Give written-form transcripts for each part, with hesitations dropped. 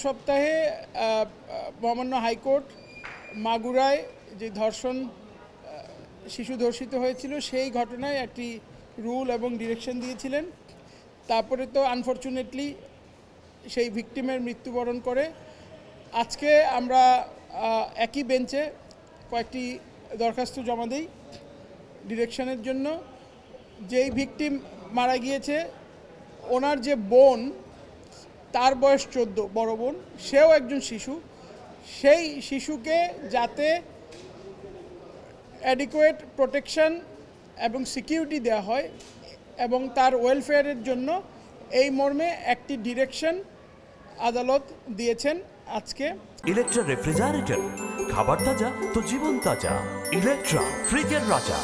সপ্তাহে মহামান্য হাইকোর্ট মাগুরায় যে ধর্ষণ শিশু ধর্ষিত হয়েছিল সেই ঘটনায় একটি রুল এবং ডিরেকশন দিয়েছিলেন। তারপরে তো আনফরচুনেটলি সেই ভিকটিমের মৃত্যুবরণ করে। আজকে আমরা একই বেঞ্চে কয়েকটি দরখাস্ত জমা দিই ডিরেকশনের জন্য। যেই ভিকটিম মারা গিয়েছে ওনার যে বোন, তার বয়স 14, বড় বোন, সেও একজন শিশু। সেই শিশুকে যাতে অ্যাডিকুয়েট প্রোটেকশন এবং সিকিউরিটি দেওয়া হয় এবং তার ওয়েলফেয়ারের জন্য এই মর্মে একটি ডিরেকশন আদালত দিয়েছেন আজকে। ইলেকট্রা রেফ্রিজারেটর, খাবার তাজা তো জীবন তাজা। ইলেকট্রা, ফ্রিজের রাজা।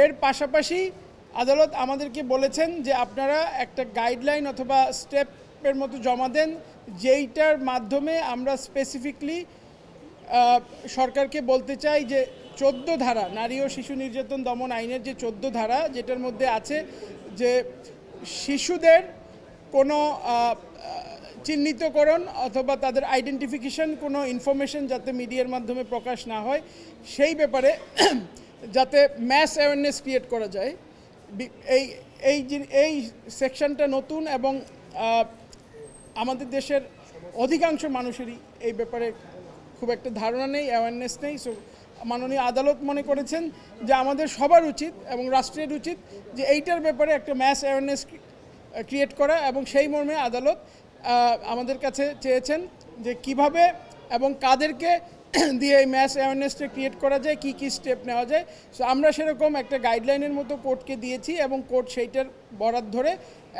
এর পাশাপাশি আদালত আমাদেরকে বলেছেন যে আপনারা একটা গাইডলাইন অথবা স্টেপের মতো জমা দেন, যেইটার মাধ্যমে আমরা স্পেসিফিকলি সরকারকে বলতে চাই যে 14 ধারা, নারী ও শিশু নির্যাতন দমন আইনের যে 14 ধারা, যেটার মধ্যে আছে যে শিশুদের কোনো চিহ্নিতকরণ অথবা তাদের আইডেন্টিফিকেশন কোনো ইনফরমেশন যাতে মিডিয়ার মাধ্যমে প্রকাশ না হয়, সেই ব্যাপারে যাতে ম্যাস অ্যাওয়ারনেস ক্রিয়েট করা যায়। এই সেকশনটা নতুন এবং আমাদের দেশের অধিকাংশ মানুষেরই এই ব্যাপারে খুব একটা ধারণা নেই, অ্যাওয়ারনেস নেই। সো মাননীয় আদালত মনে করেছেন যে আমাদের সবার উচিত এবং রাষ্ট্রের উচিত যে এইটার ব্যাপারে একটা ম্যাস অ্যাওয়ারনেস ক্রিয়েট করা, এবং সেই মর্মে আদালত আমাদের কাছে চেয়েছেন যে কিভাবে এবং কাদেরকে দিয়ে এই ম্যাস অ্যাওয়ারনেসটা ক্রিয়েট করা যায়, কি কি স্টেপ নেওয়া যায়। সো আমরা সেরকম একটা গাইডলাইনের মতো কোর্টকে দিয়েছি এবং কোর্ট সেইটার বরাত ধরে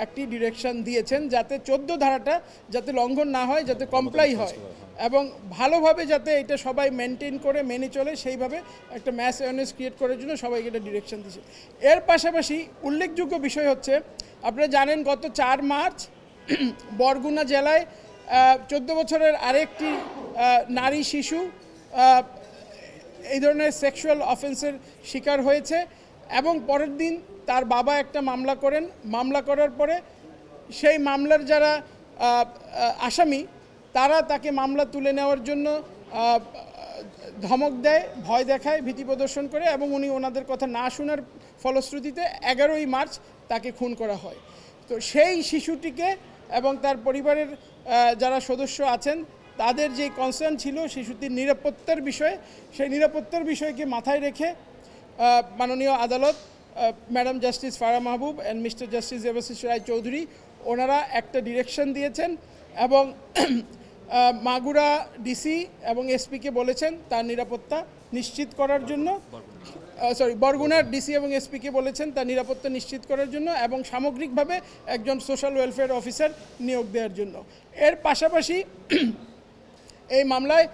একটি ডিরেকশন দিয়েছেন যাতে 14 ধারাটা যাতে লঙ্ঘন না হয়, যাতে কমপ্লাই হয় এবং ভালোভাবে যাতে এটা সবাই মেনটেন করে মেনে চলে, সেইভাবে একটা ম্যাস অ্যাওয়ারনেস ক্রিয়েট করার জন্য সবাইকে এটা ডিরেকশন দিয়েছে। এর পাশাপাশি উল্লেখযোগ্য বিষয় হচ্ছে, আপনারা জানেন গত 4 মার্চ বরগুনা জেলায় 14 বছরের আরেকটি নারী শিশু এই ধরনের সেক্সুয়াল অফেন্সের শিকার হয়েছে এবং পরের দিন তার বাবা একটা মামলা করেন। মামলা করার পরে সেই মামলার যারা আসামি, তারা তাকে মামলা তুলে নেওয়ার জন্য ধমক দেয়, ভয় দেখায়, ভীতি প্রদর্শন করে এবং উনি ওনাদের কথা না শোনার ফলশ্রুতিতে 11ই মার্চ তাকে খুন করা হয়। তো সেই শিশুটিকে এবং তার পরিবারের যারা সদস্য আছেন তাদের যে কনসার্ন ছিল শিশুটির নিরাপত্তার বিষয়ে, সেই নিরাপত্তার বিষয়কে মাথায় রেখে মাননীয় আদালত madam justice Farah Mahbub and mister justice Debashis Roy Chowdhury ওনারা একটা ডিরেকশন দিয়েছেন এবং মাগুরা ডিসি এবং এসপিকে বলেছেন তার নিরাপত্তা নিশ্চিত করার জন্য, বরগুনার ডিসি এবং এসপিকে বলেছেন তার নিরাপত্তা নিশ্চিত করার জন্য এবং সামগ্রিকভাবে একজন সোশ্যাল ওয়েলফেয়ার অফিসার নিয়োগ দেওয়ার জন্য। এর পাশাপাশি এই মামলায়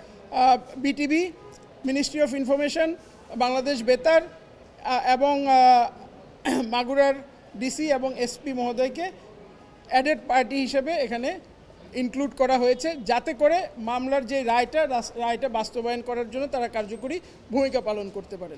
BTV, ministry of information, Bangladesh বেতার এবং মাগুরার ডিসি এবং এসপি মহোদয়কে অ্যাডেড পার্টি হিসেবে এখানে ইনক্লুড করা হয়েছে, যাতে করে মামলার যে রায়টা বাস্তবায়ন করার জন্য তারা কার্যকরী ভূমিকা পালন করতে পারেন।